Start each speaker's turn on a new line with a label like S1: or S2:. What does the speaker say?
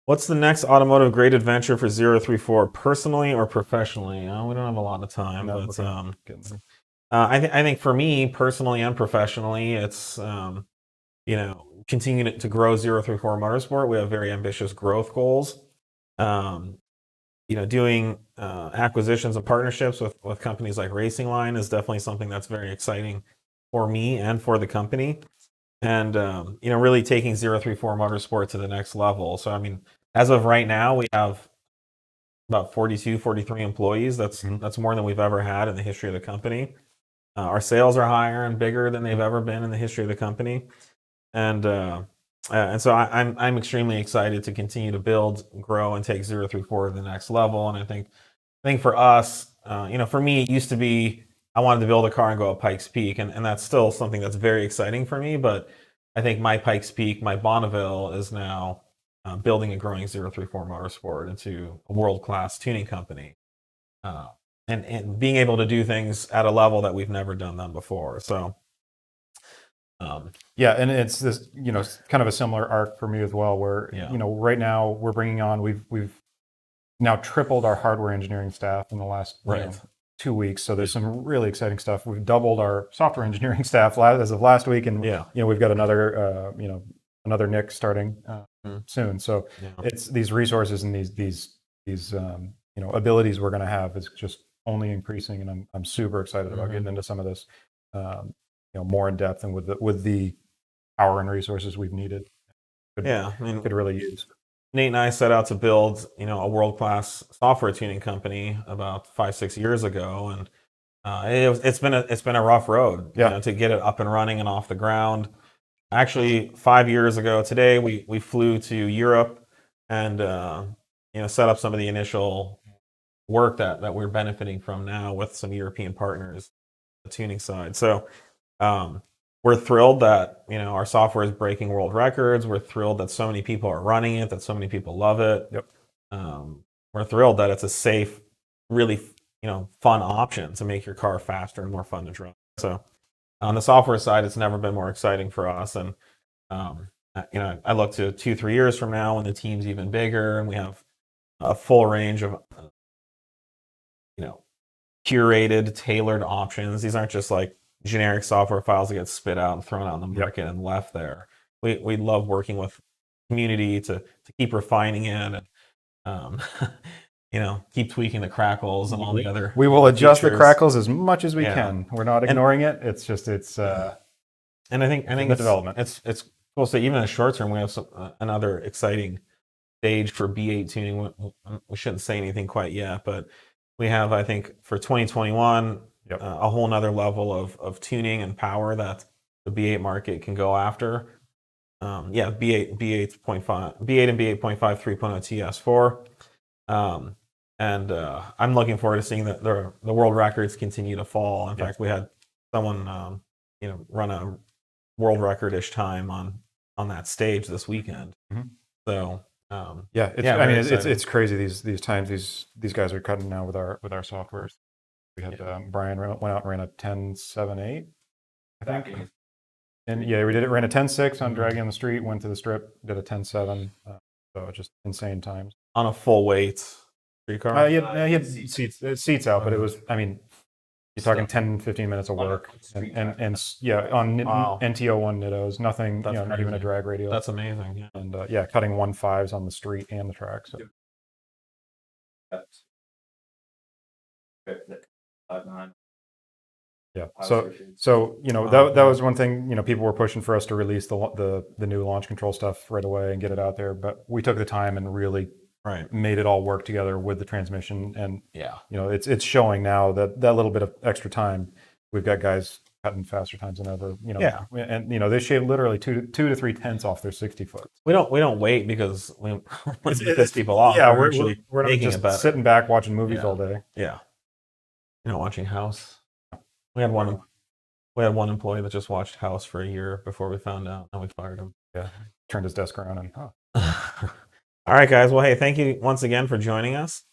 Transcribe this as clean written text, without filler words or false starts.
S1: What's the next automotive great adventure for 034, personally or professionally? We don't have a lot of time,
S2: No,
S1: but
S2: okay.
S1: I think for me, personally and professionally, it's continuing to grow 034 Motorsport. We have very ambitious growth goals. Um, doing acquisitions and partnerships with companies like Racing Line is definitely something that's very exciting for me and for the company. And really taking 034 Motorsport to the next level. So I mean, as of right now, we have about 42, 43 employees. That's more than we've ever had in the history of the company. Our sales are higher and bigger than they've ever been in the history of the company, and so I'm extremely excited to continue to build, grow, and take 034 to the next level. And I think for us, for me, it used to be I wanted to build a car and go up Pikes Peak, and that's still something that's very exciting for me. But I think my Pikes Peak, my Bonneville, is now building and growing 034 Motorsport into a world-class tuning company, uh, and being able to do things at a level that we've never done them before. So,
S2: Yeah, and it's this, kind of a similar arc for me as well, where,
S1: yeah,
S2: right now we're bringing on, we've now tripled our hardware engineering staff in the last,
S1: right,
S2: 2 weeks. So there's some really exciting stuff. We've doubled our software engineering staff as of last week, and
S1: yeah,
S2: we've got another Nick starting soon. So
S1: yeah,
S2: it's these resources and these abilities we're going to have is just only increasing, and I'm super excited about getting into some of this, more in depth and with the power and resources we've needed.
S1: yeah. I mean,
S2: Could really use.
S1: Nate and I set out to build, a world-class software tuning company about 5, 6 years ago, and it's been a rough road,
S2: Yeah.
S1: to get it up and running and off the ground. Actually, 5 years ago today, we flew to Europe and set up some of the initial work that we're benefiting from now with some European partners, the tuning side. So we're thrilled that our software is breaking world records. We're thrilled that so many people are running it, that so many people love it.
S2: Yep.
S1: We're thrilled that it's a safe, really fun option to make your car faster and more fun to drive. So on the software side, it's never been more exciting for us. And I look to 2, 3 years from now when the team's even bigger and we have a full range of curated, tailored options. These aren't just like generic software files that get spit out and thrown out in the market and left there. We love working with community to keep refining it and keep tweaking the crackles and all the other.
S2: We will adjust the
S1: features.
S2: crackles as much as we
S1: Yeah.
S2: can. We're not ignoring it. It's just
S1: and I think
S2: the development.
S1: It's cool. So even in the short term, we have another exciting stage for B8 tuning. We shouldn't say anything quite yet, but we have, I think, for 2021, a whole nother level of tuning and power that the B8 market can go after. B8, B8.5, B8 and B8.5 3.0 TS4. And I'm looking forward to seeing the world records continue to fall. In fact, we had someone run a world record-ish time on that stage this weekend. So
S2: it's crazy these times these guys are cutting now with our softwares. We had Brian went out and ran a 10.7.8, I think. And we ran a 10.6 on dragging on the street, went to the strip, did a 10.7. So just insane times.
S1: On a full weight street car?
S2: He had seats out, but it was, you're talking 10, 15 minutes of work. On NTO1 Nittos, nothing, not even a drag radial.
S1: That's amazing. Yeah.
S2: And cutting 1.5s on the street and the track. So. Yeah. So that was one thing, people were pushing for us to release the new launch control stuff right away and get it out there. But we took the time and really made it all work together with the transmission. And it's showing now that little bit of extra time, we've got guys cutting faster times than ever. And they shave literally 2 to 3 tenths off their 60-foot.
S1: We don't wait because we piss people off.
S2: Yeah,
S1: we're
S2: not just sitting back watching movies all day.
S1: Yeah. Watching House. We had one employee that just watched House for a year before we found out, and we fired him.
S2: Yeah, turned his desk around and.
S1: All right, guys. Well, hey, thank you once again for joining us.